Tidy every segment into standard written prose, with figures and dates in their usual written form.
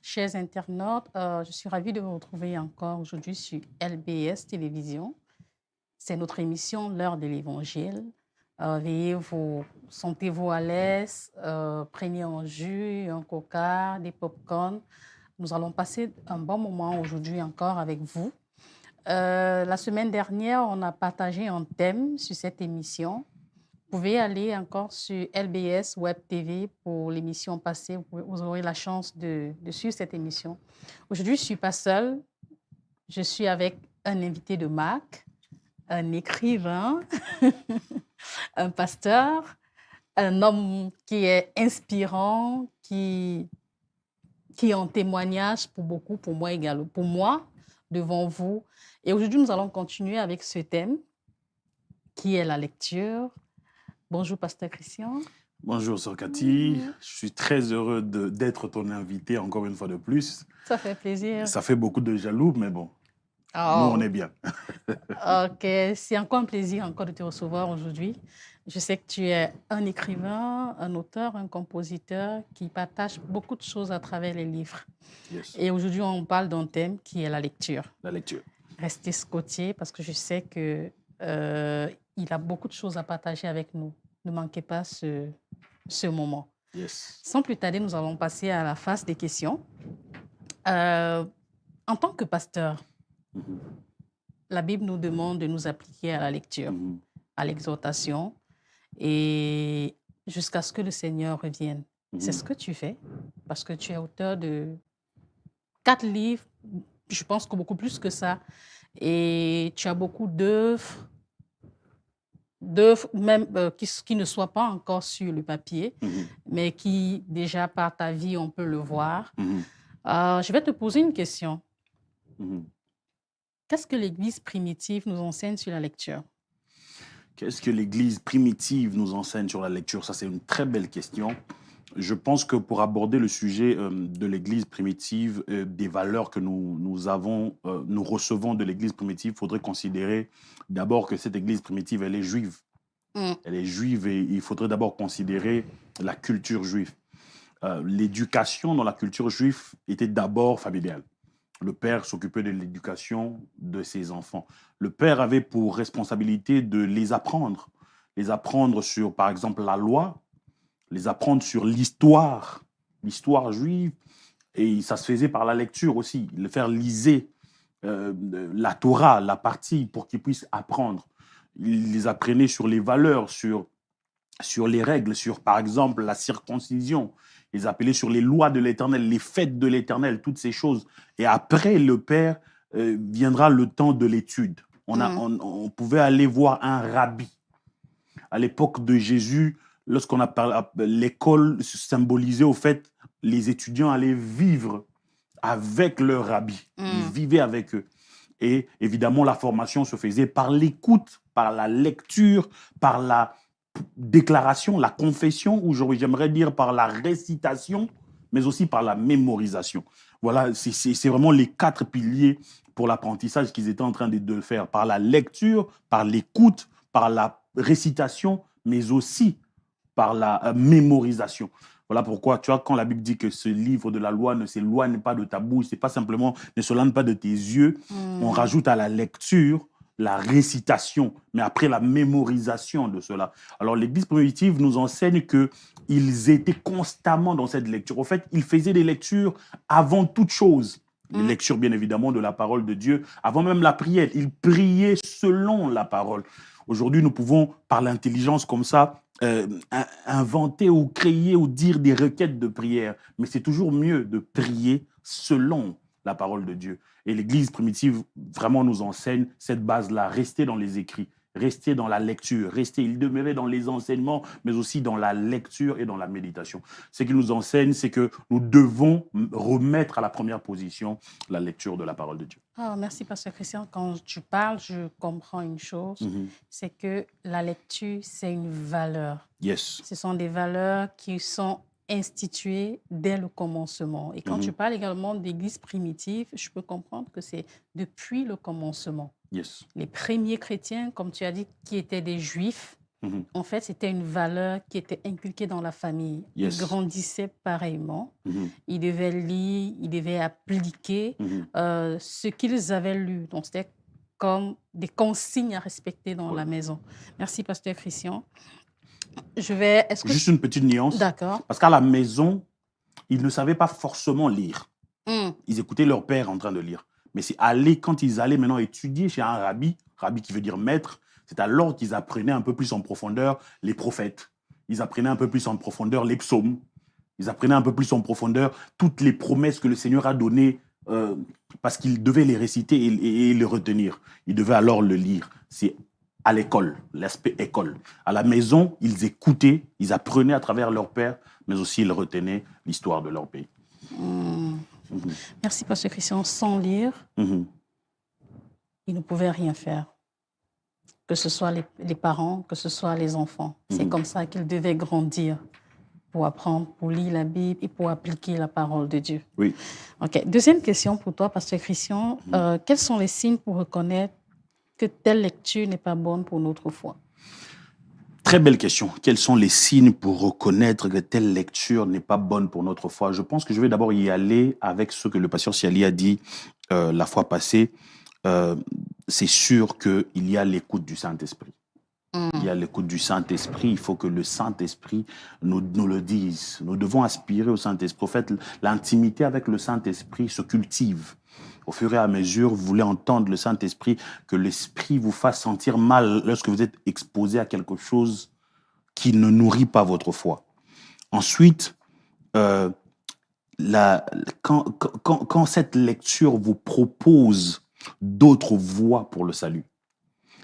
chers internautes. Je suis ravie de vous retrouver encore aujourd'hui sur LBS Télévision. C'est notre émission L'heure de l'Évangile. Sentez-vous à l'aise, prenez un jus, un coca, des pop-corn. Nous allons passer un bon moment aujourd'hui encore avec vous. La semaine dernière, on a partagé un thème sur cette émission. Vous pouvez aller encore sur LBS Web TV pour l'émission passée. Vous aurez la chance de suivre cette émission. Aujourd'hui, je ne suis pas seule. Je suis avec un invité de marque, un écrivain, un pasteur, un homme qui est inspirant, qui est en témoignage pour beaucoup, pour moi également, pour moi, devant vous. Et aujourd'hui, nous allons continuer avec ce thème qui est la lecture. Bonjour, pasteur Christian. Bonjour, Sœur Cathy. Je suis très heureux d'être ton invité encore une fois de plus. Ça fait plaisir. Ça fait beaucoup de jaloux, mais bon, nous, on est bien. OK, c'est encore un plaisir encore de te recevoir aujourd'hui. Je sais que tu es un écrivain, un auteur, un compositeur qui partage beaucoup de choses à travers les livres. Yes. Et aujourd'hui, on parle d'un thème qui est la lecture. La lecture. Restez scotché parce que je sais qu'il a beaucoup de choses à partager avec nous. Ne manquez pas ce moment. Yes. Sans plus tarder, nous allons passer à la phase des questions. En tant que pasteur, la Bible nous demande de nous appliquer à la lecture, à l'exhortation, et jusqu'à ce que le Seigneur revienne. C'est ce que tu fais, parce que tu es auteur de 4 livres, je pense que beaucoup plus que ça, et tu as beaucoup d'œuvres même qui ne soient pas encore sur le papier, mais qui, déjà par ta vie, on peut le voir. Je vais te poser une question. Qu'est-ce que l'Église primitive nous enseigne sur la lecture? Qu'est-ce que l'Église primitive nous enseigne sur la lecture? Ça, c'est une très belle question. Je pense que pour aborder le sujet de l'Église primitive, des valeurs que nous recevons de l'Église primitive, il faudrait considérer d'abord que cette Église primitive, elle est juive. Elle est juive et il faudrait d'abord considérer la culture juive. L'éducation dans la culture juive était d'abord familiale. Le père s'occupait de l'éducation de ses enfants. Le père avait pour responsabilité de les apprendre sur, par exemple, la loi, les apprendre sur l'histoire juive, et ça se faisait par la lecture aussi, le faire liser la Torah, la partie, pour qu'ils puissent apprendre. Il les apprenait sur les valeurs, sur les règles, sur, par exemple, la circoncision. Ils appellaient sur les lois de l'Éternel, les fêtes de l'Éternel, toutes ces choses. Et après, le Père, viendra le temps de l'étude. On pouvait aller voir un rabbi. À l'époque de Jésus, lorsqu'on a parlé, l'école symbolisait au fait, les étudiants allaient vivre avec leur rabbi. Ils vivaient avec eux. Et évidemment, la formation se faisait par l'écoute, par la lecture, par la déclaration, la confession, ou j'aimerais dire par la récitation, mais aussi par la mémorisation. Voilà, c'est vraiment les 4 piliers pour l'apprentissage qu'ils étaient en train de faire, par la lecture, par l'écoute, par la récitation, mais aussi par la mémorisation. Voilà pourquoi, tu vois, quand la Bible dit que ce livre de la loi ne s'éloigne pas de ta bouche, c'est pas simplement ne s'éloigne pas de tes yeux, on rajoute à la lecture la récitation, mais après la mémorisation de cela. Alors, l'Église primitive nous enseigne qu'ils étaient constamment dans cette lecture. Au fait, ils faisaient des lectures avant toute chose. Les lectures, bien évidemment, de la parole de Dieu, avant même la prière. Ils priaient selon la parole. Aujourd'hui, nous pouvons, par l'intelligence comme ça, inventer ou créer ou dire des requêtes de prière. Mais c'est toujours mieux de prier selon la parole de Dieu. Et l'Église primitive vraiment nous enseigne cette base-là, rester dans les écrits, rester dans la lecture, il demeurait dans les enseignements, mais aussi dans la lecture et dans la méditation. Ce qu'il nous enseigne, c'est que nous devons remettre à la première position la lecture de la parole de Dieu. Oh, merci, Pasteur Christian. Quand tu parles, je comprends une chose, c'est que la lecture, c'est une valeur. Yes. Ce sont des valeurs qui sont instituées dès le commencement. Et quand tu parles également d'église primitive, je peux comprendre que c'est depuis le commencement. Yes. Les premiers chrétiens, comme tu as dit, qui étaient des juifs, En fait, c'était une valeur qui était inculquée dans la famille. Yes. Ils grandissaient pareillement. Ils devaient lire, ils devaient appliquer ce qu'ils avaient lu. Donc, c'était comme des consignes à respecter dans la maison. Merci, Pasteur Christian. Juste une petite nuance. D'accord. Parce qu'à la maison, ils ne savaient pas forcément lire. Ils écoutaient leur père en train de lire. Mais c'est quand ils allaient maintenant étudier chez un rabbi qui veut dire maître, c'est alors qu'ils apprenaient un peu plus en profondeur les prophètes. Ils apprenaient un peu plus en profondeur les psaumes. Ils apprenaient un peu plus en profondeur toutes les promesses que le Seigneur a données parce qu'ils devaient les réciter et les retenir. Ils devaient alors le lire. C'est à l'école, l'aspect école. À la maison, ils écoutaient, ils apprenaient à travers leur père, mais aussi ils retenaient l'histoire de leur pays. Merci, Pasteur Christian. Sans lire, ils ne pouvaient rien faire. Que ce soit les parents, que ce soit les enfants. C'est comme ça qu'ils devaient grandir pour apprendre, pour lire la Bible et pour appliquer la parole de Dieu. Oui. OK. Deuxième question pour toi, Pasteur Christian. Quels sont les signes pour reconnaître que telle lecture n'est pas bonne pour notre foi? Très belle question. Quels sont les signes pour reconnaître que telle lecture n'est pas bonne pour notre foi? Je pense que je vais d'abord y aller avec ce que le pasteur Siali a dit la fois passée. C'est sûr qu'il y a l'écoute du Saint-Esprit. Il y a l'écoute du Saint-Esprit. Il faut que le Saint-Esprit nous le dise. Nous devons aspirer au Saint-Esprit. En fait, l'intimité avec le Saint-Esprit se cultive. Au fur et à mesure, vous voulez entendre le Saint-Esprit, que l'Esprit vous fasse sentir mal lorsque vous êtes exposé à quelque chose qui ne nourrit pas votre foi. Ensuite, quand cette lecture vous propose d'autres voies pour le salut,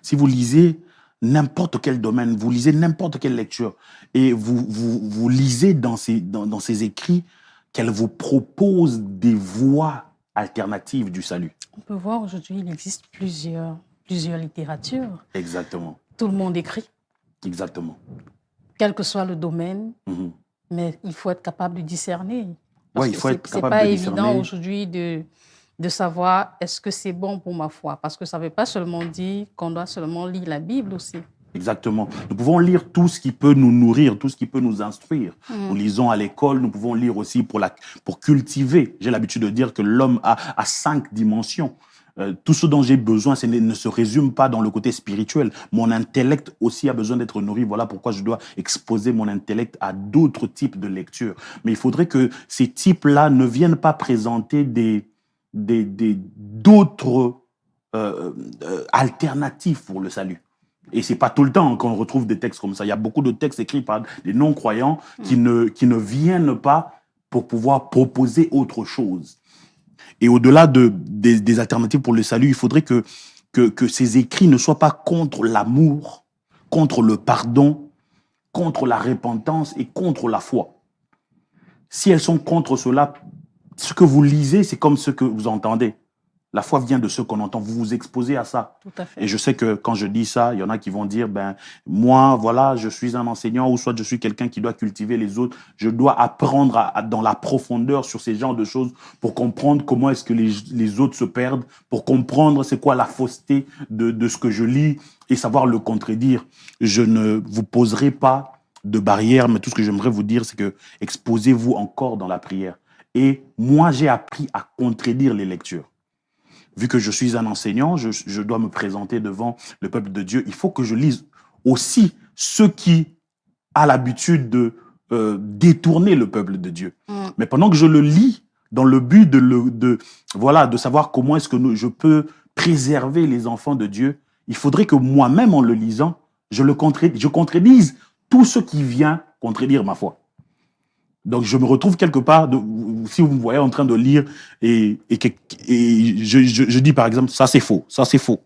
si vous lisez n'importe quel domaine, vous lisez n'importe quelle lecture, et vous lisez dans ces écrits qu'elle vous propose des voies alternatives du salut. On peut voir aujourd'hui, il existe plusieurs littératures. Exactement. Tout le monde écrit. Exactement. Quel que soit le domaine, mais il faut être capable de discerner. Oui, il faut être capable de discerner. de C'est pas évident aujourd'hui de savoir est-ce que c'est bon pour ma foi. Parce que ça ne veut pas seulement dire qu'on doit seulement lire la Bible aussi. Exactement. Nous pouvons lire tout ce qui peut nous nourrir, tout ce qui peut nous instruire. Nous lisons à l'école, nous pouvons lire aussi pour cultiver. J'ai l'habitude de dire que l'homme a 5 dimensions. Tout ce dont j'ai besoin ne se résume pas dans le côté spirituel. Mon intellect aussi a besoin d'être nourri. Voilà pourquoi je dois exposer mon intellect à d'autres types de lectures. Mais il faudrait que ces types-là ne viennent pas présenter d'autres alternatives pour le salut. Et c'est pas tout le temps qu'on retrouve des textes comme ça. Il y a beaucoup de textes écrits par des non-croyants qui ne viennent pas pour pouvoir proposer autre chose. Et au-delà des alternatives pour le salut, il faudrait que ces écrits ne soient pas contre l'amour, contre le pardon, contre la repentance et contre la foi. Si elles sont contre cela, ce que vous lisez, c'est comme ce que vous entendez. La foi vient de ce qu'on entend. Vous vous exposez à ça. Tout à fait. Et je sais que quand je dis ça, il y en a qui vont dire, moi, voilà, je suis un enseignant ou soit je suis quelqu'un qui doit cultiver les autres. Je dois apprendre dans la profondeur sur ces genres de choses pour comprendre comment est-ce que les autres se perdent, pour comprendre c'est quoi la fausseté de ce que je lis et savoir le contredire. Je ne vous poserai pas de barrière, mais tout ce que j'aimerais vous dire, c'est que exposez-vous encore dans la prière. Et moi, j'ai appris à contredire les lectures. Vu que je suis un enseignant, je dois me présenter devant le peuple de Dieu. Il faut que je lise aussi ceux qui a l'habitude de détourner le peuple de Dieu. Mais pendant que je le lis, dans le but de savoir comment est-ce que je peux préserver les enfants de Dieu, il faudrait que moi-même, en le lisant, je contredise tout ce qui vient contredire ma foi. Donc, je me retrouve quelque part, si vous me voyez en train de lire, et je dis par exemple, ça c'est faux, ça c'est faux.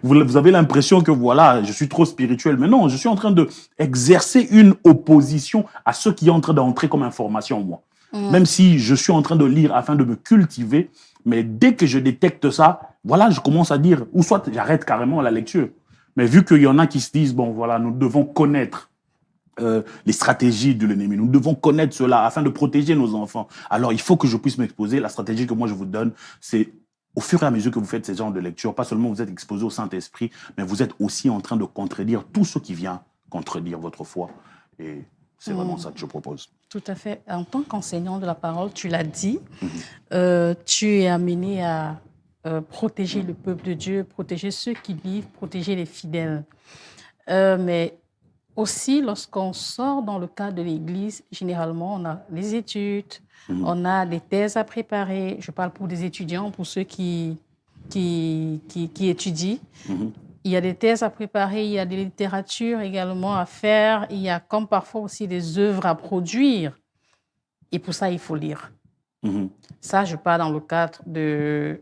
Vous avez l'impression que voilà, je suis trop spirituel. Mais non, je suis en train d'exercer une opposition à ce qui est en train d'entrer comme information en moi. Même si je suis en train de lire afin de me cultiver, mais dès que je détecte ça, voilà, je commence à dire, ou soit j'arrête carrément la lecture. Mais vu qu'il y en a qui se disent, bon voilà, nous devons connaître les stratégies de l'ennemi. Nous devons connaître cela afin de protéger nos enfants. Alors, il faut que je puisse m'exposer. La stratégie que moi, je vous donne, c'est au fur et à mesure que vous faites ces genres de lecture, pas seulement vous êtes exposé au Saint-Esprit, mais vous êtes aussi en train de contredire tout ce qui vient contredire votre foi. Et c'est vraiment ça que je propose. Tout à fait. En tant qu'enseignant de la parole, tu l'as dit, tu es amené à protéger le peuple de Dieu, protéger ceux qui vivent, protéger les fidèles. Mais aussi, lorsqu'on sort dans le cadre de l'Église, généralement, on a les études, on a des thèses à préparer. Je parle pour des étudiants, pour ceux qui étudient. Il y a des thèses à préparer, il y a des littératures également à faire, il y a comme parfois aussi des œuvres à produire. Et pour ça, il faut lire. Ça, je parle dans le cadre de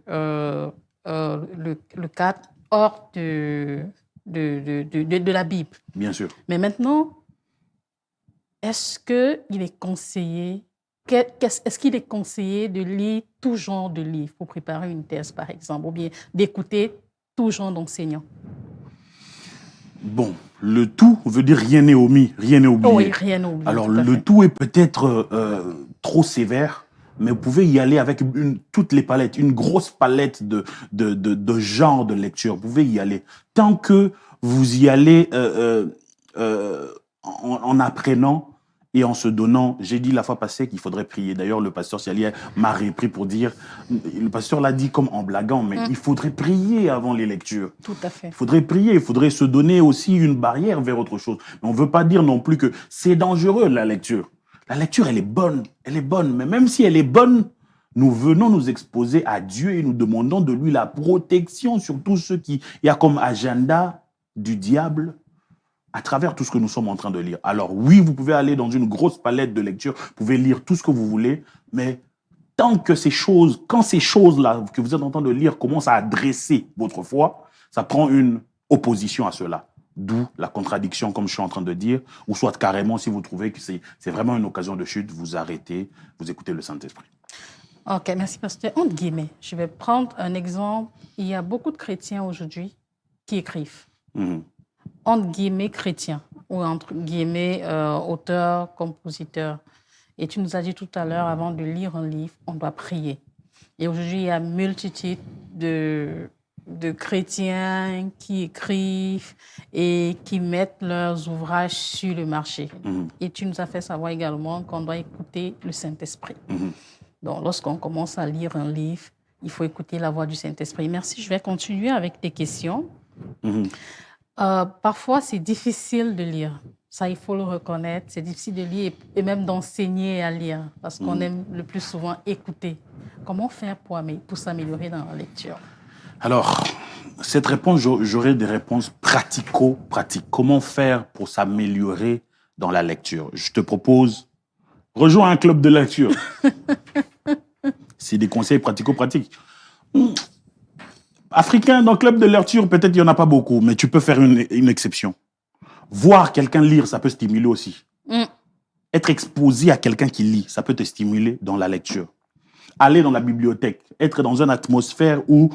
le cadre hors de la Bible. Bien sûr. Mais maintenant, est-ce qu'il est conseillé de lire tout genre de livres pour préparer une thèse, par exemple, ou bien d'écouter tout genre d'enseignants? Bon, le tout veut dire rien n'est omis, rien n'est oublié. Oui, rien n'est oublié. Alors, le tout est peut-être trop sévère, mais vous pouvez y aller avec toutes les palettes, une grosse palette de genres de lecture. Vous pouvez y aller. Tant que vous y allez en apprenant et en se donnant. J'ai dit la fois passée qu'il faudrait prier. D'ailleurs, le pasteur Siali m'a repris pour dire, le pasteur l'a dit comme en blaguant, mais il faudrait prier avant les lectures. Tout à fait. Il faudrait prier, il faudrait se donner aussi une barrière vers autre chose. Mais on ne veut pas dire non plus que c'est dangereux, la lecture. La lecture, elle est bonne, mais même si elle est bonne, nous venons nous exposer à Dieu et nous demandons de lui la protection sur tout ce qui y a comme agenda du diable à travers tout ce que nous sommes en train de lire. Alors oui, vous pouvez aller dans une grosse palette de lecture, vous pouvez lire tout ce que vous voulez, mais tant que quand ces choses-là que vous êtes en train de lire commencent à adresser votre foi, ça prend une opposition à cela. D'où la contradiction, comme je suis en train de dire, ou soit carrément, si vous trouvez que c'est vraiment une occasion de chute, vous arrêtez, vous écoutez le Saint-Esprit. Ok, merci, pasteur. Entre guillemets, je vais prendre un exemple. Il y a beaucoup de chrétiens aujourd'hui qui écrivent. Entre guillemets chrétiens, ou entre guillemets auteurs, compositeurs. Et tu nous as dit tout à l'heure, avant de lire un livre, on doit prier. Et aujourd'hui, il y a une multitude de chrétiens qui écrivent et qui mettent leurs ouvrages sur le marché. Et tu nous as fait savoir également qu'on doit écouter le Saint-Esprit. Donc, lorsqu'on commence à lire un livre, il faut écouter la voix du Saint-Esprit. Merci, je vais continuer avec tes questions. Parfois, c'est difficile de lire. Ça, il faut le reconnaître. C'est difficile de lire et même d'enseigner à lire parce qu'on aime le plus souvent écouter. Comment faire pour s'améliorer dans la lecture? Alors, cette réponse, j'aurais des réponses pratico-pratiques. Comment faire pour s'améliorer dans la lecture? Je te propose, rejoins un club de lecture. C'est des conseils pratico-pratiques. Africain, dans le club de lecture, peut-être il n'y en a pas beaucoup, mais tu peux faire une exception. Voir quelqu'un lire, ça peut stimuler aussi. Être exposé à quelqu'un qui lit, ça peut te stimuler dans la lecture. Aller dans la bibliothèque, être dans une atmosphère où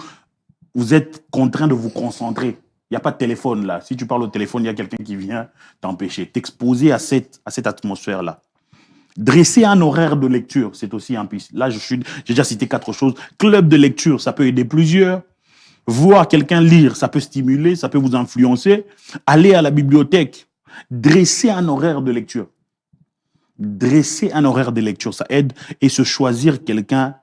vous êtes contraint de vous concentrer. Il n'y a pas de téléphone là. Si tu parles au téléphone, il y a quelqu'un qui vient t'empêcher. T'exposer à cette atmosphère-là. Dresser un horaire de lecture, c'est aussi un piste. Là, j'ai déjà cité 4 choses. Club de lecture, ça peut aider plusieurs. Voir quelqu'un lire, ça peut stimuler, ça peut vous influencer. Aller à la bibliothèque, dresser un horaire de lecture. Dresser un horaire de lecture, ça aide. Et se choisir quelqu'un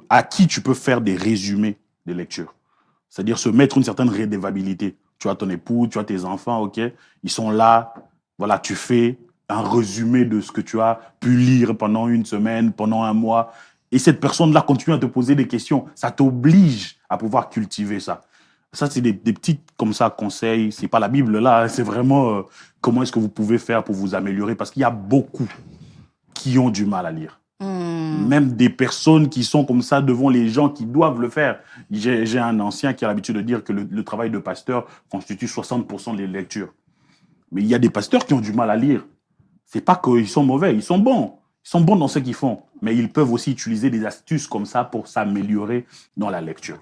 à qui tu peux faire des résumés de lecture. C'est-à-dire se mettre une certaine redevabilité. Tu as ton époux, tu as tes enfants, ok, ils sont là. Voilà, tu fais un résumé de ce que tu as pu lire pendant une semaine, pendant un mois. Et cette personne-là continue à te poser des questions. Ça t'oblige à pouvoir cultiver ça. Ça, c'est des petits comme ça conseils. C'est pas la Bible là, c'est vraiment comment est-ce que vous pouvez faire pour vous améliorer. Parce qu'il y a beaucoup qui ont du mal à lire. Même des personnes qui sont comme ça devant les gens qui doivent le faire. J'ai un ancien qui a l'habitude de dire que le travail de pasteur constitue 60% des lectures. Mais il y a des pasteurs qui ont du mal à lire. C'est pas qu'ils sont mauvais, ils sont bons. Ils sont bons dans ce qu'ils font. Mais ils peuvent aussi utiliser des astuces comme ça pour s'améliorer dans la lecture.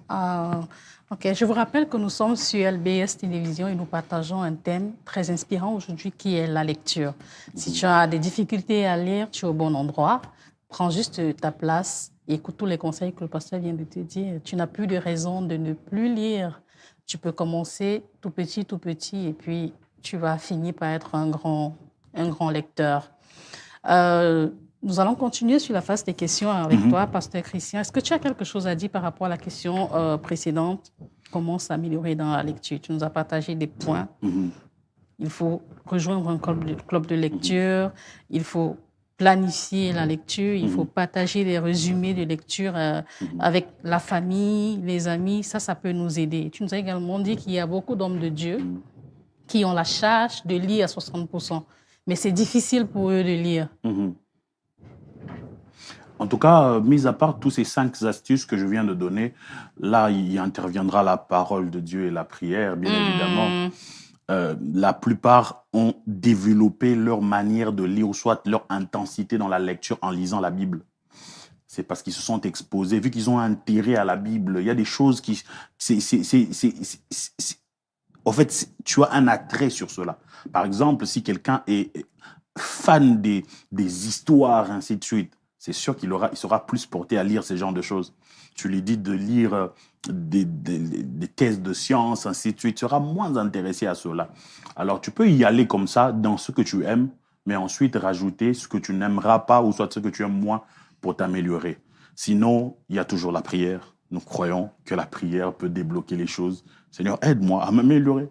Ok, je vous rappelle que nous sommes sur LBS Télévision et nous partageons un thème très inspirant aujourd'hui qui est la lecture. Si tu as des difficultés à lire, tu es au bon endroit. Prends juste ta place écoute tous les conseils que le pasteur vient de te dire. Tu n'as plus de raison de ne plus lire. Tu peux commencer tout petit, et puis tu vas finir par être un grand lecteur. Nous allons continuer sur la phase des questions avec toi, pasteur Christian. Est-ce que tu as quelque chose à dire par rapport à la question précédente? Comment s'améliorer dans la lecture? Tu nous as partagé des points. Il faut rejoindre un club de lecture, il faut planifier la lecture, il faut partager des résumés de lecture avec la famille, les amis. Ça peut nous aider. Tu nous as également dit qu'il y a beaucoup d'hommes de Dieu qui ont la charge de lire à 60%. Mais c'est difficile pour eux de lire. En tout cas, mis à part tous ces 5 astuces que je viens de donner, là, il interviendra la parole de Dieu et la prière, bien évidemment. La plupart ont développé leur manière de lire, ou soit leur intensité dans la lecture en lisant la Bible. C'est parce qu'ils se sont exposés, vu qu'ils ont intérêt à la Bible. Il y a des choses qui... En fait, tu as un attrait sur cela. Par exemple, si quelqu'un est fan des histoires, ainsi de suite, c'est sûr qu'il sera plus porté à lire ce genre de choses. Tu lui dis de lire des thèses de sciences, ainsi de suite, tu seras moins intéressé à cela. Alors, tu peux y aller comme ça, dans ce que tu aimes, mais ensuite rajouter ce que tu n'aimeras pas, ou soit ce que tu aimes moins, pour t'améliorer. Sinon, il y a toujours la prière. Nous croyons que la prière peut débloquer les choses. Seigneur, aide-moi à m'améliorer.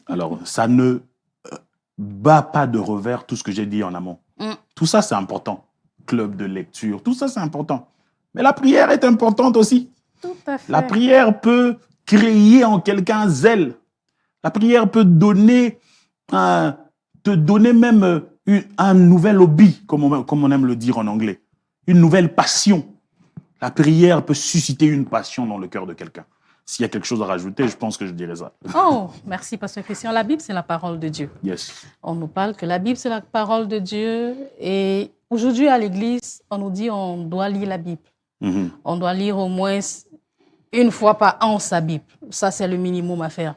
Alors, ça ne bat pas de revers tout ce que j'ai dit en amont. Tout ça, c'est important. Club de lecture, tout ça, c'est important. Mais la prière est importante aussi. Tout à fait. La prière peut créer en quelqu'un zèle. La prière peut te donner même un nouvel hobby, comme on aime le dire en anglais. Une nouvelle passion. La prière peut susciter une passion dans le cœur de quelqu'un. S'il y a quelque chose à rajouter, je pense que je dirais ça. Oh, merci, pasteur Christian. La Bible, c'est la parole de Dieu. Yes. On nous parle que la Bible, c'est la parole de Dieu. Et aujourd'hui, à l'Église, on nous dit qu'on doit lire la Bible. On doit lire au moins une fois par an sa Bible. Ça, c'est le minimum à faire.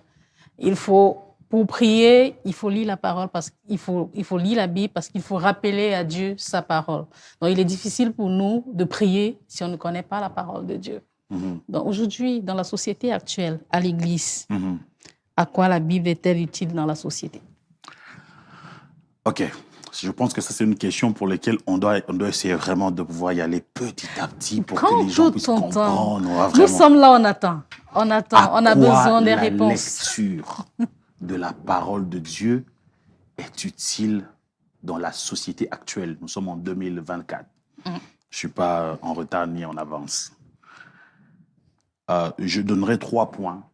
Pour prier, il faut lire la parole il faut lire la Bible parce qu'il faut rappeler à Dieu sa parole. Donc, il est difficile pour nous de prier si on ne connaît pas la parole de Dieu. Donc, aujourd'hui, dans la société actuelle, à l'Église, à quoi la Bible est-elle utile dans la société? OK. Je pense que ça, c'est une question pour laquelle on doit essayer vraiment de pouvoir y aller petit à petit pour que les gens puissent comprendre. Nous sommes là, on attend. On a besoin des réponses. La lecture de la parole de Dieu est utile dans la société actuelle. Nous sommes en 2024. Je ne suis pas en retard ni en avance. Je donnerai 3 points.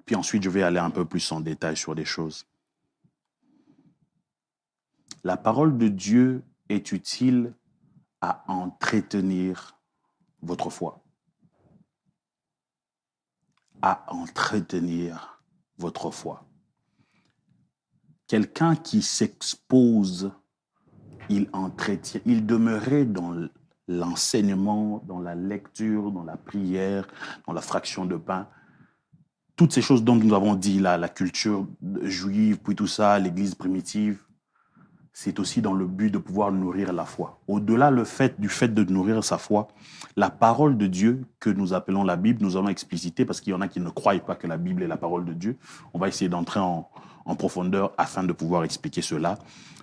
Puis ensuite, je vais aller un peu plus en détail sur des choses. La parole de Dieu est utile à entretenir votre foi. À entretenir votre foi. Quelqu'un qui s'expose, il entretient, il demeurait dans l'enseignement, dans la lecture, dans la prière, dans la fraction de pain. Toutes ces choses dont nous avons dit là, la culture juive, puis tout ça, l'église primitive, c'est aussi dans le but de pouvoir nourrir la foi. Au-delà du fait de nourrir sa foi, la parole de Dieu que nous appelons la Bible, nous allons expliciter parce qu'il y en a qui ne croient pas que la Bible est la parole de Dieu. On va essayer d'entrer en profondeur afin de pouvoir expliquer cela.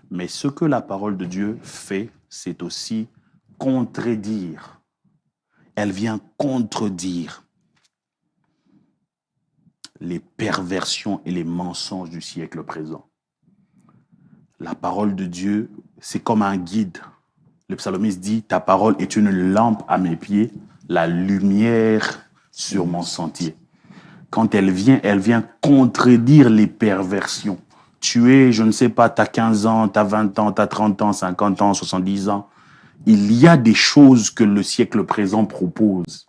Mais ce que la parole de Dieu fait, c'est aussi contredire. Elle vient contredire les perversions et les mensonges du siècle présent. La parole de Dieu, c'est comme un guide. Le psalmiste dit, ta parole est une lampe à mes pieds, la lumière sur mon sentier. Quand elle vient contredire les perversions. Tu es, je ne sais pas, tu as 15 ans, tu as 20 ans, tu as 30 ans, 50 ans, 70 ans. Il y a des choses que le siècle présent propose.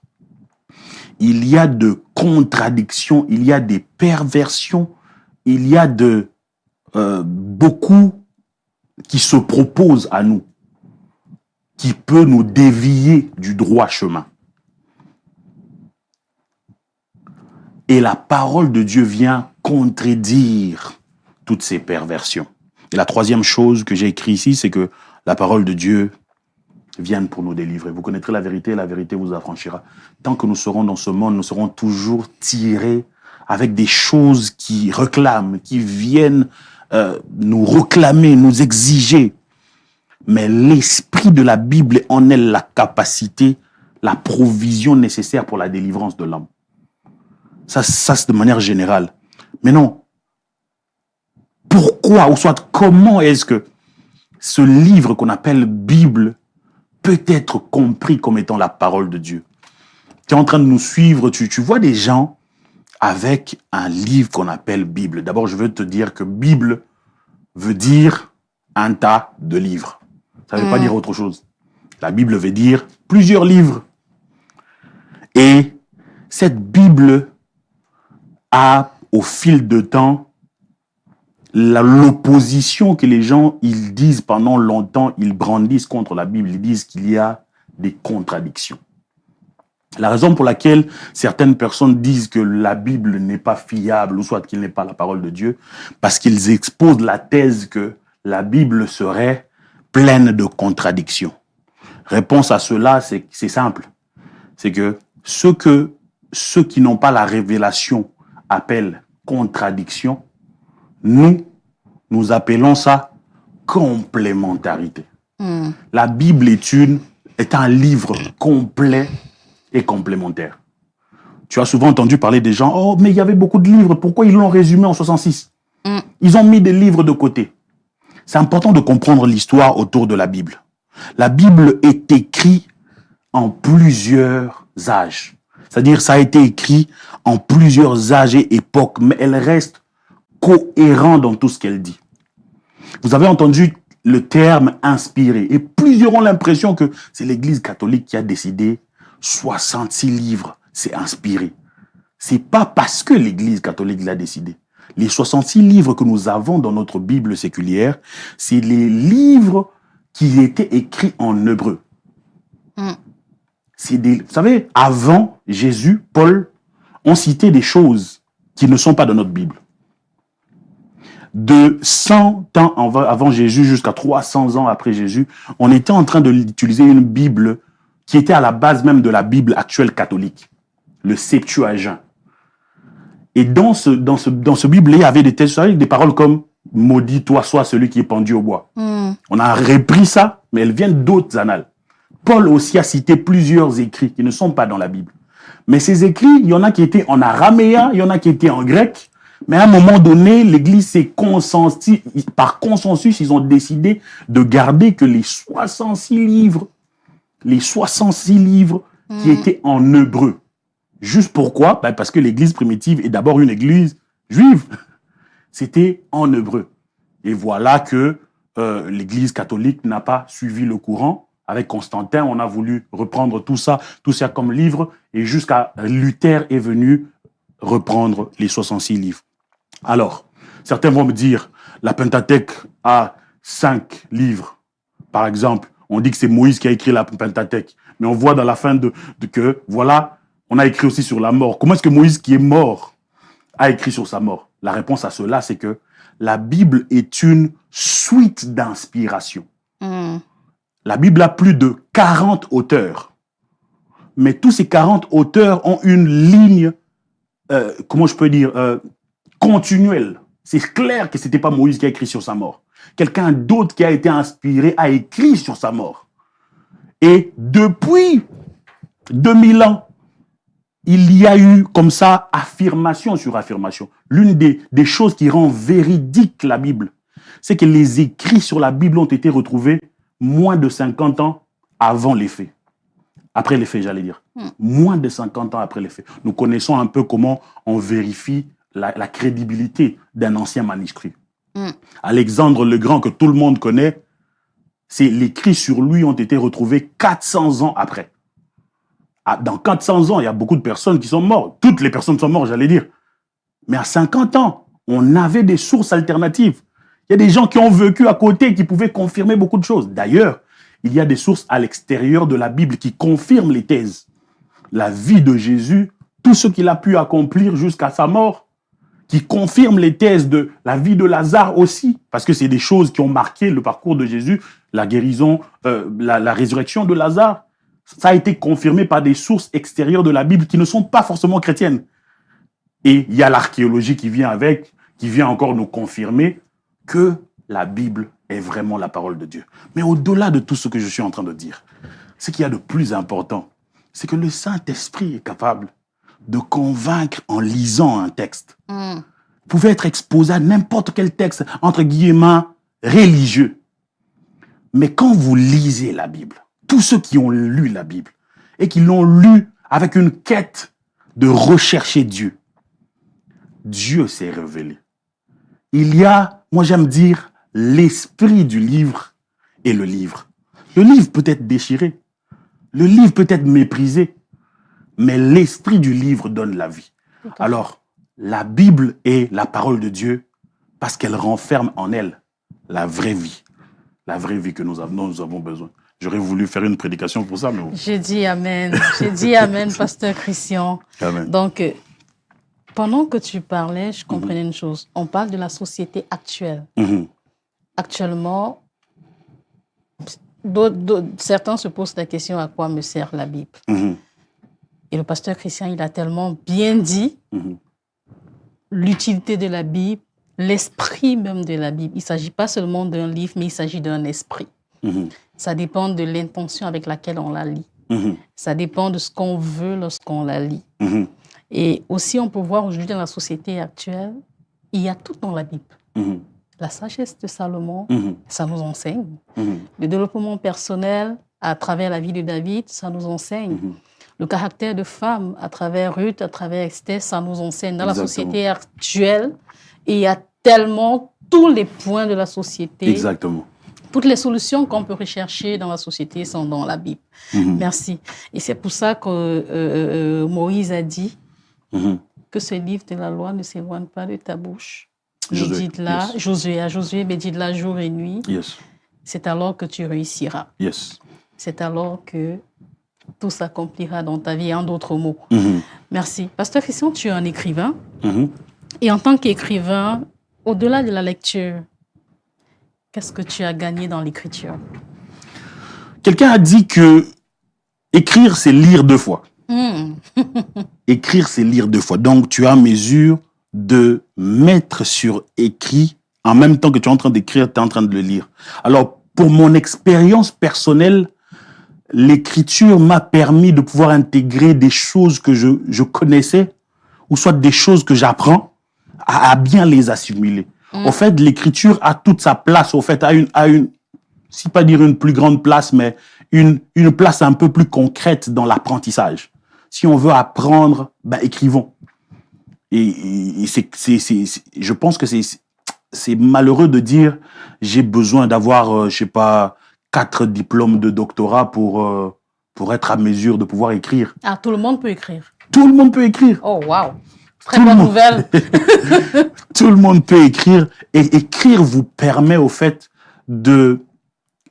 Il y a de contradictions, il y a des perversions, il y a beaucoup qui se proposent à nous, qui peut nous dévier du droit chemin. Et la parole de Dieu vient contredire toutes ces perversions. Et la troisième chose que j'ai écrite ici, c'est que la parole de Dieu vienne pour nous délivrer. Vous connaîtrez la vérité vous affranchira. Tant que nous serons dans ce monde, nous serons toujours tirés avec des choses qui réclament, qui viennent nous réclamer, nous exiger. Mais l'esprit de la Bible est en elle la capacité, la provision nécessaire pour la délivrance de l'homme. Ça c'est de manière générale. Mais non, pourquoi, ou soit comment est-ce que ce livre qu'on appelle Bible peut être compris comme étant la parole de Dieu? Tu es en train de nous suivre, tu vois des gens avec un livre qu'on appelle Bible. D'abord, je veux te dire que Bible veut dire un tas de livres. Ça ne veut pas dire autre chose. La Bible veut dire plusieurs livres. Et cette Bible a, au fil de temps, l'opposition que les gens, ils disent pendant longtemps, ils brandissent contre la Bible. Ils disent qu'il y a des contradictions. La raison pour laquelle certaines personnes disent que la Bible n'est pas fiable ou soit qu'il n'est pas la parole de Dieu, parce qu'ils exposent la thèse que la Bible serait pleine de contradictions. Réponse à cela, c'est simple. C'est que ceux qui n'ont pas la révélation appellent contradiction. Nous appelons ça complémentarité. La Bible est un livre complet et complémentaire. Tu as souvent entendu parler des gens, oh, mais il y avait beaucoup de livres, pourquoi ils l'ont résumé en 66? Ils ont mis des livres de côté. C'est important de comprendre l'histoire autour de la Bible. La Bible est écrite en plusieurs âges. C'est-à-dire, ça a été écrit en plusieurs âges et époques, mais elle reste cohérente dans tout ce qu'elle dit. Vous avez entendu le terme inspiré, et plusieurs ont l'impression que c'est l'Église catholique qui a décidé 66 livres, c'est inspiré. C'est pas parce que l'Église catholique l'a décidé. Les 66 livres que nous avons dans notre Bible séculière, c'est les livres qui étaient écrits en hébreu. Vous savez, avant Jésus, Paul ont cité des choses qui ne sont pas dans notre Bible. De 100 ans avant Jésus jusqu'à 300 ans après Jésus, on était en train d'utiliser une Bible qui était à la base même de la Bible actuelle catholique, le Septuagint. Et dans ce Bible, il y avait des paroles comme « Maudit toi soit celui qui est pendu au bois ». On a repris ça, mais elles viennent d'autres annales. Paul aussi a cité plusieurs écrits qui ne sont pas dans la Bible. Mais ces écrits, il y en a qui étaient en araméen, il y en a qui étaient en grec. Mais à un moment donné, l'Église s'est consentie, par consensus, ils ont décidé de garder que les 66 livres qui étaient en hébreu. Juste pourquoi? Parce que l'Église primitive est d'abord une Église juive. C'était en hébreu. Et voilà que l'Église catholique n'a pas suivi le courant. Avec Constantin, on a voulu reprendre tout ça comme livre, et jusqu'à Luther est venu reprendre les 66 livres. Alors, certains vont me dire, la Pentateuque a 5 livres. Par exemple, on dit que c'est Moïse qui a écrit la Pentateuque, mais on voit dans la fin que, voilà, on a écrit aussi sur la mort. Comment est-ce que Moïse, qui est mort, a écrit sur sa mort? La réponse à cela, c'est que la Bible est une suite d'inspiration. La Bible a plus de 40 auteurs. Mais tous ces 40 auteurs ont une ligne, continuelle. C'est clair que ce n'était pas Moïse qui a écrit sur sa mort. Quelqu'un d'autre qui a été inspiré a écrit sur sa mort. Et depuis 2000 ans, il y a eu comme ça affirmation sur affirmation. L'une des choses qui rend véridique la Bible, c'est que les écrits sur la Bible ont été retrouvés moins de 50 ans avant les faits. Après les faits, j'allais dire. Moins de 50 ans après les faits. Nous connaissons un peu comment on vérifie la crédibilité d'un ancien manuscrit. Alexandre le Grand, que tout le monde connaît, les écrits sur lui ont été retrouvés 400 ans après. Dans 400 ans, il y a beaucoup de personnes qui sont mortes. Toutes les personnes sont mortes, j'allais dire. Mais à 50 ans, on avait des sources alternatives. Il y a des gens qui ont vécu à côté qui pouvaient confirmer beaucoup de choses. D'ailleurs, il y a des sources à l'extérieur de la Bible qui confirment les thèses. La vie de Jésus, tout ce qu'il a pu accomplir jusqu'à sa mort, qui confirment les thèses de la vie de Lazare aussi, parce que c'est des choses qui ont marqué le parcours de Jésus, la guérison, la résurrection de Lazare. Ça a été confirmé par des sources extérieures de la Bible qui ne sont pas forcément chrétiennes. Et il y a l'archéologie qui vient avec, qui vient encore nous confirmer que la Bible est vraiment la parole de Dieu. Mais au-delà de tout ce que je suis en train de dire, ce qu'il y a de plus important, c'est que le Saint-Esprit est capable de convaincre en lisant un texte. Vous pouvez être exposé à n'importe quel texte, entre guillemets, religieux. Mais quand vous lisez la Bible, tous ceux qui ont lu la Bible et qui l'ont lu avec une quête de rechercher Dieu, Dieu s'est révélé. Il y a, moi j'aime dire, l'esprit du livre et le livre. Le livre peut être déchiré, le livre peut être méprisé, mais l'esprit du livre donne la vie. Alors, la Bible est la parole de Dieu parce qu'elle renferme en elle la vraie vie que nous avons besoin. J'aurais voulu faire une prédication pour ça, mais... J'ai dit Amen. J'ai dit Amen, Pasteur Christian. Amen. Donc, pendant que tu parlais, je comprenais une chose. On parle de la société actuelle. Actuellement, certains se posent la question à quoi me sert la Bible. Et le pasteur Christian, il a tellement bien dit l'utilité de la Bible, l'esprit même de la Bible. Il ne s'agit pas seulement d'un livre, mais il s'agit d'un esprit. Ça dépend de l'intention avec laquelle on la lit. Ça dépend de ce qu'on veut lorsqu'on la lit. Et aussi, on peut voir aujourd'hui dans la société actuelle, il y a tout dans la Bible. La sagesse de Salomon, ça nous enseigne. Le développement personnel à travers la vie de David, ça nous enseigne. Le caractère de femme à travers Ruth, à travers Esther, ça nous enseigne. Dans la société actuelle, il y a tellement tous les points de la société. Exactement. Toutes les solutions qu'on peut rechercher dans la société sont dans la Bible. Merci. Et c'est pour ça que Moïse a dit que ce livre de la loi ne s'éloigne pas de ta bouche. Médite-la, Josué, médite-la jour et nuit. C'est alors que tu réussiras. C'est alors que tout s'accomplira dans ta vie, en d'autres mots. Merci. Pasteur Christian, tu es un écrivain. Et en tant qu'écrivain, au-delà de la lecture, qu'est-ce que tu as gagné dans l'écriture? Quelqu'un a dit que écrire, c'est lire deux fois. Écrire, c'est lire deux fois. Donc, tu as mesure de mettre sur écrit en même temps que tu es en train d'écrire, tu es en train de le lire. Alors, pour mon expérience personnelle, l'écriture m'a permis de pouvoir intégrer des choses que je connaissais, ou soit des choses que j'apprends, à bien les assimiler. Au fait, l'écriture a toute sa place, au fait, a une, si pas dire une plus grande place, mais une place un peu plus concrète dans l'apprentissage. Si on veut apprendre, ben, écrivons. Et je pense que c'est malheureux de dire j'ai besoin d'avoir, je sais pas, 4 diplômes de doctorat pour être à mesure de pouvoir écrire. Ah, tout le monde peut écrire. Tout le monde peut écrire. Oh, waouh. Très bonne nouvelle. Tout le monde peut écrire. Et écrire vous permet au fait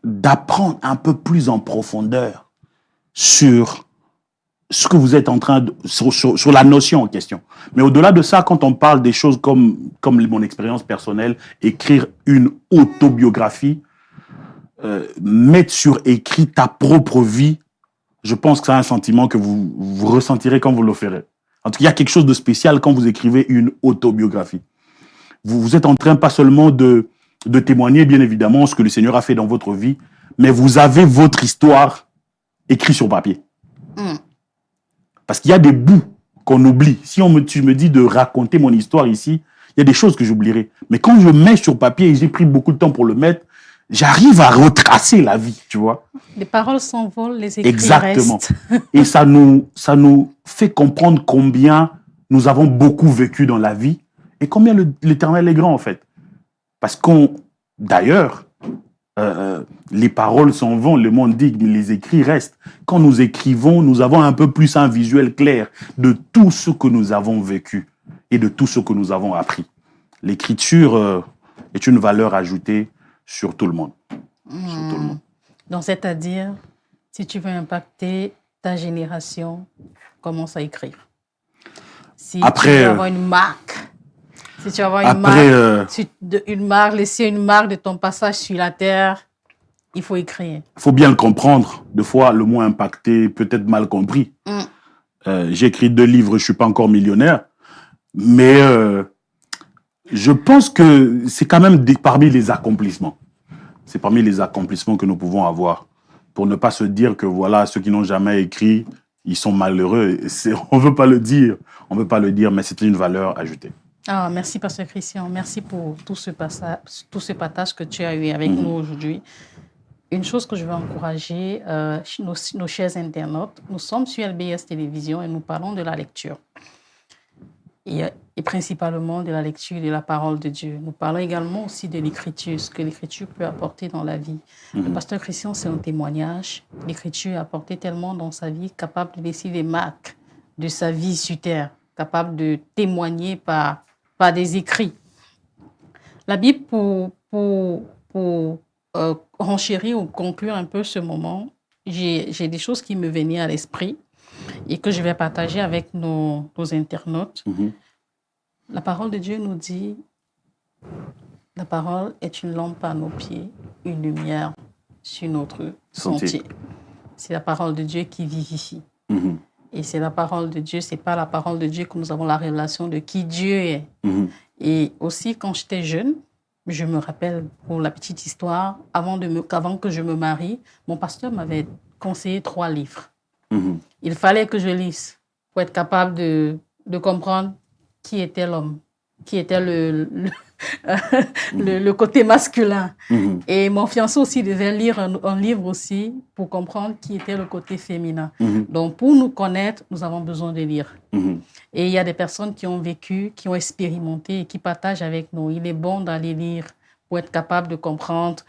d'apprendre un peu plus en profondeur sur ce que vous êtes en train de... sur la notion en question. Mais au-delà de ça, quand on parle des choses comme mon expérience personnelle, écrire une autobiographie, mettre sur écrit ta propre vie, je pense que c'est un sentiment que vous ressentirez quand vous le ferez. En tout cas, il y a quelque chose de spécial quand vous écrivez une autobiographie. Vous êtes en train pas seulement de témoigner, bien évidemment, ce que le Seigneur a fait dans votre vie, mais vous avez votre histoire écrite sur papier. Parce qu'il y a des bouts qu'on oublie. Si tu me dis de raconter mon histoire ici, il y a des choses que j'oublierai. Mais quand je mets sur papier, et j'ai pris beaucoup de temps pour le mettre, j'arrive à retracer la vie, tu vois. Les paroles s'envolent, les écrits Exactement. restent. Et ça nous fait comprendre combien nous avons beaucoup vécu dans la vie et combien l'Éternel est grand, en fait. Parce d'ailleurs, les paroles s'en vont, le monde dit, mais les écrits restent. Quand nous écrivons, nous avons un peu plus un visuel clair de tout ce que nous avons vécu et de tout ce que nous avons appris. L'écriture est une valeur ajoutée sur tout le monde. Sur tout le monde. Donc, c'est-à-dire, si tu veux impacter ta génération, commence à écrire. Si tu veux avoir une marque Si tu vas avoir laisser une marque de ton passage sur la terre, il faut écrire. Il faut bien le comprendre. Des fois, le mot impacté peut être mal compris. J'ai écrit 2 livres, je ne suis pas encore millionnaire. Mais je pense que c'est quand même parmi les accomplissements. C'est parmi les accomplissements que nous pouvons avoir. Pour ne pas se dire que voilà, ceux qui n'ont jamais écrit, ils sont malheureux. On ne veut pas le dire. On veut pas le dire, mais c'est une valeur ajoutée. Ah, merci, Pasteur Christian. Merci pour tout ce partage que tu as eu avec nous aujourd'hui. Une chose que je veux encourager nos chers internautes, nous sommes sur LBS Télévision et nous parlons de la lecture. Et principalement de la lecture de la parole de Dieu. Nous parlons également aussi de l'écriture, ce que l'écriture peut apporter dans la vie. Le pasteur Christian, c'est un témoignage. L'écriture a apporté tellement dans sa vie, capable de laisser les marques de sa vie sur terre, capable de témoigner par des écrits. La Bible, pour renchérir ou conclure un peu ce moment, j'ai des choses qui me venaient à l'esprit et que je vais partager avec nos internautes. La parole de Dieu nous dit, la parole est une lampe à nos pieds, une lumière sur notre sentier. C'est la parole de Dieu qui vivifie. Et c'est la parole de Dieu, c'est pas la parole de Dieu que nous avons la révélation de qui Dieu est. Et aussi, quand j'étais jeune, je me rappelle, pour la petite histoire, avant que je me marie, mon pasteur m'avait conseillé 3 livres. Il fallait que je lise pour être capable de comprendre qui était l'homme, qui était le côté masculin. Et mon fiancé aussi devait lire un livre aussi pour comprendre qui était le côté féminin. Donc, pour nous connaître, nous avons besoin de lire. Et il y a des personnes qui ont vécu, qui ont expérimenté et qui partagent avec nous. Il est bon d'aller lire pour être capable de comprendre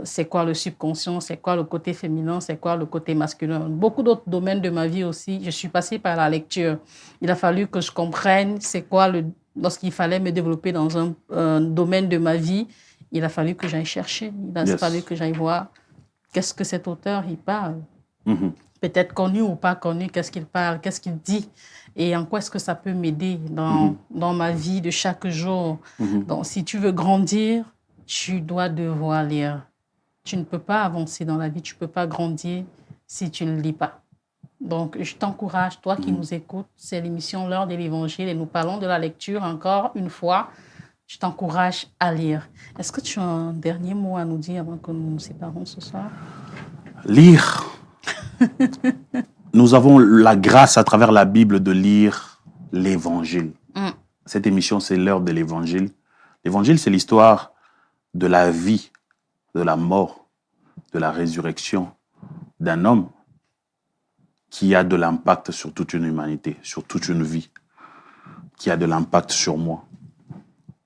c'est quoi le subconscient, c'est quoi le côté féminin, c'est quoi le côté masculin. Beaucoup d'autres domaines de ma vie aussi, je suis passée par la lecture. Il a fallu que je comprenne c'est quoi lorsqu'il fallait me développer dans un domaine de ma vie, il a fallu que j'aille chercher. Il a fallu que j'aille voir qu'est-ce que cet auteur il parle. Peut-être connu ou pas connu, qu'est-ce qu'il parle, qu'est-ce qu'il dit et en quoi est-ce que ça peut m'aider dans ma vie de chaque jour. Donc, si tu veux grandir, tu dois devoir lire. Tu ne peux pas avancer dans la vie, tu ne peux pas grandir si tu ne lis pas. Donc, je t'encourage, toi qui nous écoutes, c'est l'émission L'heure de l'Évangile et nous parlons de la lecture encore une fois. Je t'encourage à lire. Est-ce que tu as un dernier mot à nous dire avant que nous nous séparons ce soir? Lire. Nous avons la grâce à travers la Bible de lire l'Évangile. Cette émission, c'est l'heure de l'Évangile. L'Évangile, c'est l'histoire de la vie, de la mort, de la résurrection d'un homme qui a de l'impact sur toute une humanité, sur toute une vie, qui a de l'impact sur moi.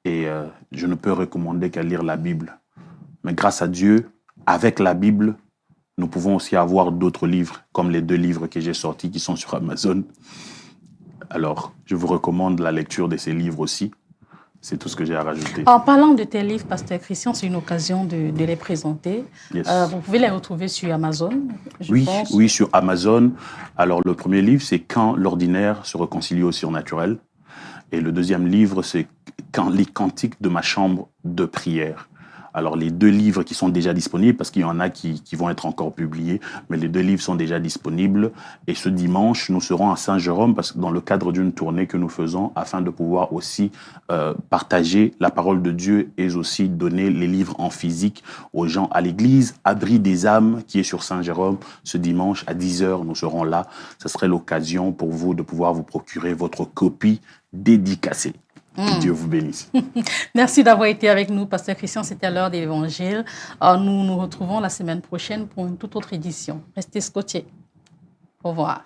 Et je ne peux recommander qu'à lire la Bible. Mais grâce à Dieu, avec la Bible, nous pouvons aussi avoir d'autres livres, comme les 2 livres que j'ai sortis qui sont sur Amazon. Alors, je vous recommande la lecture de ces livres aussi. C'est tout ce que j'ai à rajouter. En parlant de tes livres, Pasteur Christian, c'est une occasion de les présenter. Vous pouvez les retrouver sur Amazon, je pense. Oui, sur Amazon. Alors, le premier livre, c'est « Quand l'ordinaire se réconcilie au surnaturel ». Et le deuxième livre, c'est « Quand les cantiques de ma chambre de prière ». Alors, les 2 livres qui sont déjà disponibles, parce qu'il y en a qui vont être encore publiés, mais les 2 livres sont déjà disponibles. Et ce dimanche, nous serons à Saint-Jérôme, parce que dans le cadre d'une tournée que nous faisons, afin de pouvoir aussi partager la parole de Dieu et aussi donner les livres en physique aux gens à l'église Abri des âmes, qui est sur Saint-Jérôme. Ce dimanche, à 10h, nous serons là. Ce serait l'occasion pour vous de pouvoir vous procurer votre copie dédicacée. Que Dieu vous bénisse. Merci d'avoir été avec nous, Pasteur Christian. C'était l'heure de l'Évangile. Nous nous retrouvons la semaine prochaine pour une toute autre édition. Restez scotchés. Au revoir.